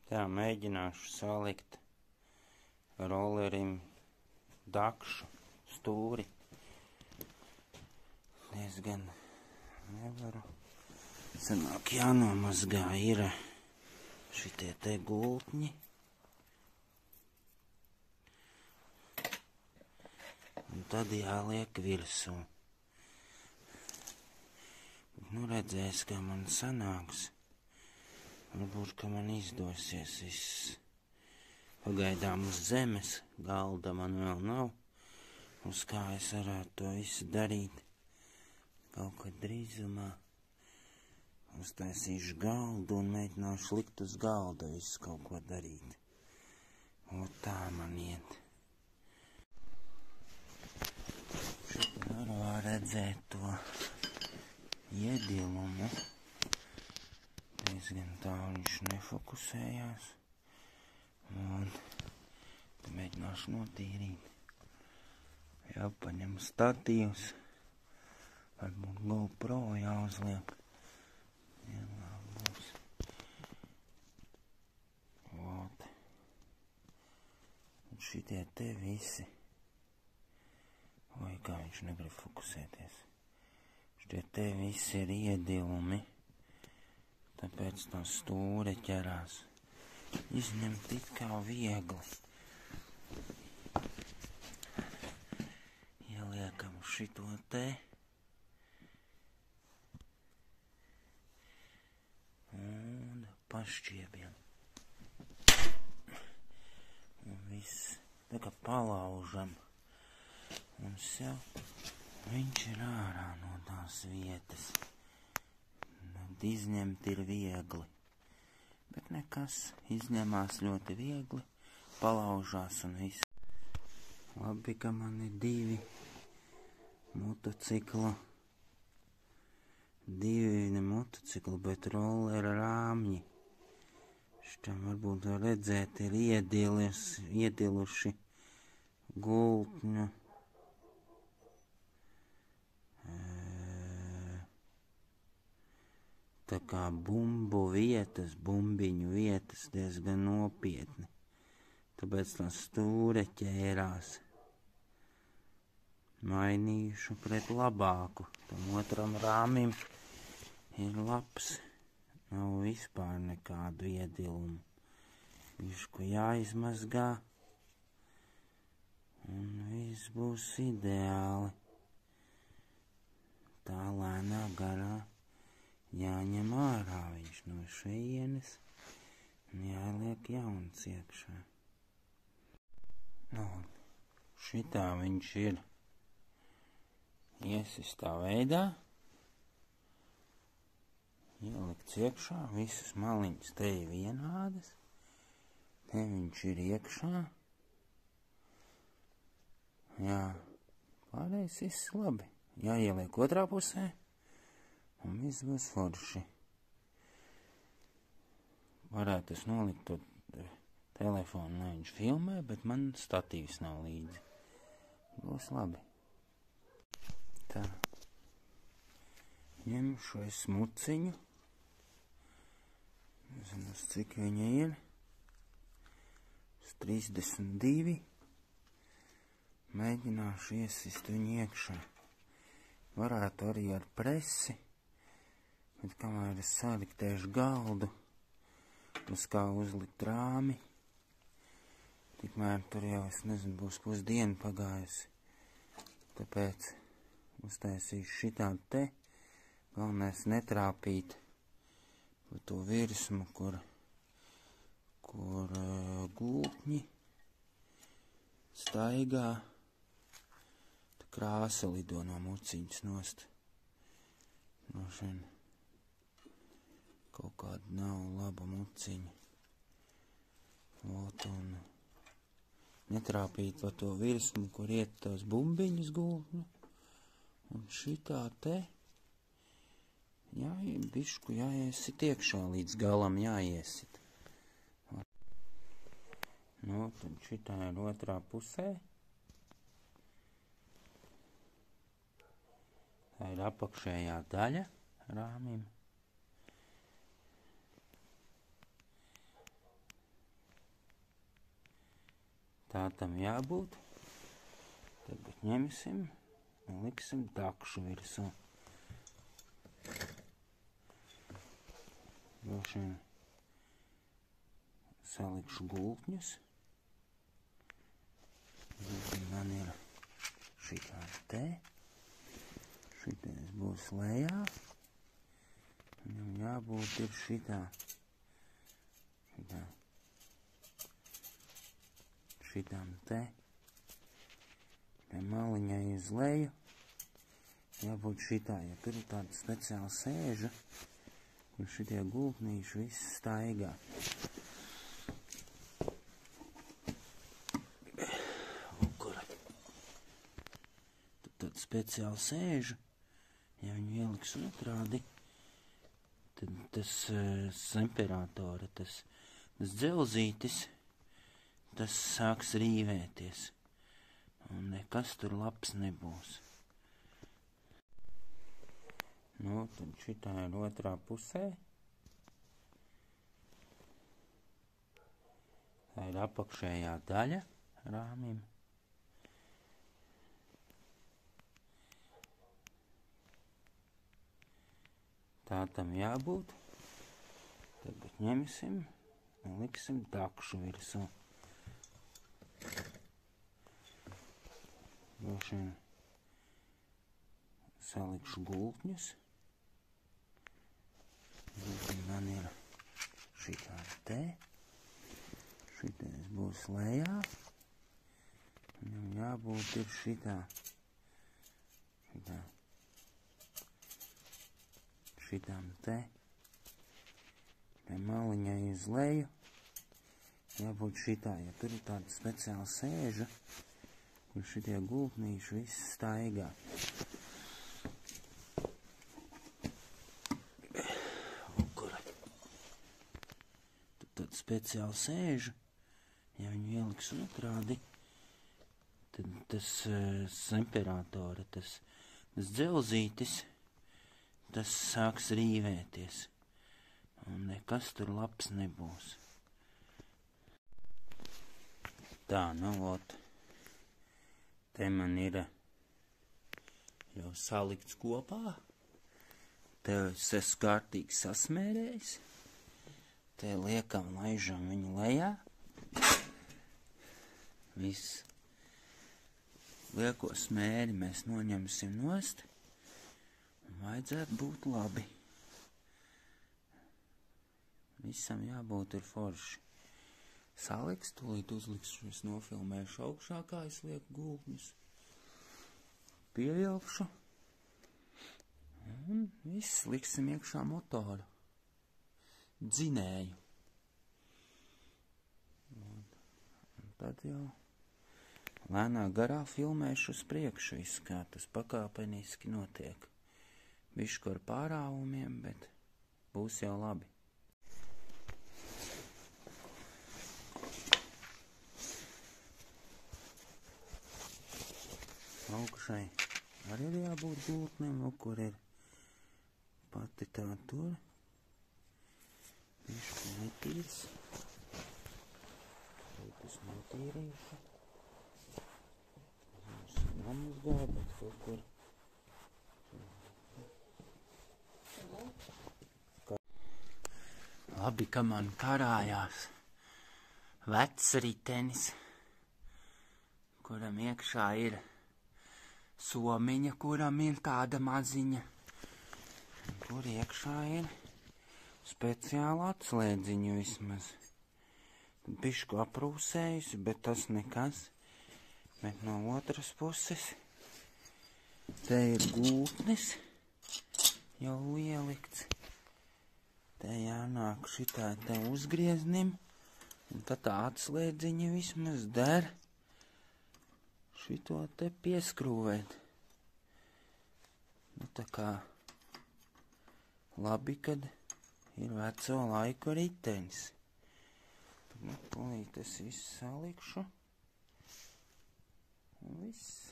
Tā, mēģināšu salikt rollerim dakšu stūri. Diezgan nevaru. Sanāk jānomazgā ir šitie te gultņi. Un tad jāliek virsū. Nu redzēs, kā man sanāks. Varbūt, ka man izdosies viss. Pagaidām uz zemes galda man vēl nav. Uz kā es varētu to visu darīt. Kaut kad drīzumā uztaisīšu galdu un mēģināšu likt uz galda visu kaut ko darīt. Un tā man iet. Šeit var redzēt to iedilumu. Diezgan tā viņš nefokusējās. Un tad mēģināšu notīrīt. Jāpaņem statīvs. Varbūt GoPro jāuzliek. Jālābos. Vot. Un šitie te visi. Oi, kā viņš negrib fokusēties. Šitie te visi ir iedilumi. Tāpēc tā stūre ķerās. Izņemt it kā viegli. Ieliekam šito te. Un pašķiebjam. Un viss. Tā kā palaužam. Un sev viņš ir ārā no tās vietas. Izņemt ir viegli, bet nekas, izņemās ļoti viegli, palaužās un viss. Labi, ka man ir divi motocikli, bet rollera rāmji. Šitam varbūt var redzēt, ir iediluši gultņu. Tā kā bumbiņu vietas diezgan nopietni. Tāpēc tā stūre ķērās. Mainīšu pret labāku. Tam otram rāmim ir labs. Nav vispār nekādu iedilumu. Višku jāizmazgā. Un viss būs ideāli. Tā lēnā garā. Jāņem ārā viņš no šejienes un jāliek jauns iekšā. Nu, šitā viņš ir iesistā veidā. Ielikts iekšā, visas maliņas te ir vienādas. Te viņš ir iekšā. Jā, pārējais viss labi. Jāieliek otrā pusē. Un viss būs forši. Varētu es nolikt to telefonu, lai viņš filmē, bet man statīvs nav līdzi. Būs labi. Tā. Ņemšu es muciņu. Nezinu, cik viņa ir. 32. Mēģināšu iesist viņu iekšā. Varētu arī ar presi. Bet kamēr es saliktēšu galdu, uz kā uzlikt rāmi, tikmēr tur jau, es nezinu, būs pusdiena pagājusi. Tāpēc uztaisīšu šitādu te. Galvenais netrāpīt pa to virsmu, kur gultņi staigā. Tā krāsa lido no muciņas nost. No šeit. Kaut kāda nav laba muciņa. Ot, un netrāpīt pa to virsmu, kur iet tās bumbiņas gultņu. Un šitā te, bišku jāiesit iekšā, līdz galam jāiesit. Nu, tad šitā ir otrā pusē. Tā ir apakšējā daļa rāmim. Tā tam jābūt. Tagad ņemsim un liksim dakšu virsū. Droši vien salikšu gultņus. Man ir šitā te. Šitais būs lejā. Viņam jābūt ir šitā. Šitām te. Pie maliņai uz leju. Jābūt šitā, ja tur ir tāda speciāla sēža, kur šitie gultnīši viss staigā. Tad tāda speciāla sēža, ja viņu ieliks otrādi, tad tas temperatura, tas dzelzītis, tas sāks rīvēties. Un nekas tur labs nebūs. Nu, tad šitā ir otrā pusē. Tā ir apakšējā daļa rāmim. Tā tam jābūt. Tagad ņemsim un liksim dakšu virsū. Droši vien salikšu gultņus. Man ir šitā te. Šitais būs lejā. Viņam jābūt ir šitā. Šitām te. Pie maliņai uz leju. Jābūt šitā, ja tur ir tāda speciāla sēža, kur šitie gultnīši viss staigā. Tad tāda speciāla sēža, ja viņu ieliks otrādi, tad tas temperatura, tas dzelzītis, tas sāks rīvēties. Un nekas tur labs nebūs. Tā, nu, ot. Te man ir jau salikts kopā. Te es esmu kārtīgi sasmērējis. Te liekam, laižam viņu lejā. Viss. Lieko smēri mēs noņemsim nost. Un vajadzētu būt labi. Visam jābūt ir forši. Saliks, tūlīt uzlikšu, es nofilmēšu augšā, kā es lieku gultņus. Pievilkšu. Un viss liksim iekšā motoru. Dzinēju. Un tad jau lēnā garā filmēšu uz priekšu visu, kā tas pakāpeniski notiek. Bišķi ar pārāvumiem, bet būs jau labi. Augšai arī ir jābūt gultnim, kur ir pati tā tur. Bišķi netīrs. Tas netīrīšu. Namazgāju, bet kaut kur. Labi, ka man karājās vecs ritenis, kuram iekšā ir somiņa, kuram ir tāda maziņa, kur iekšā ir speciāla atslēdziņa vismaz. Bišku aprūsējusi, bet tas nekas. Bet no otras puses te ir gultnis jau ielikts. Te jānāk šitā te uzgrieznim, un tad tā atslēdziņa vismaz der. Šito te pieskrūvēt. Nu tā kā labi, kad ir veco laiku ritenis. Tad nu tūlīt es visu salikšu. Un viss.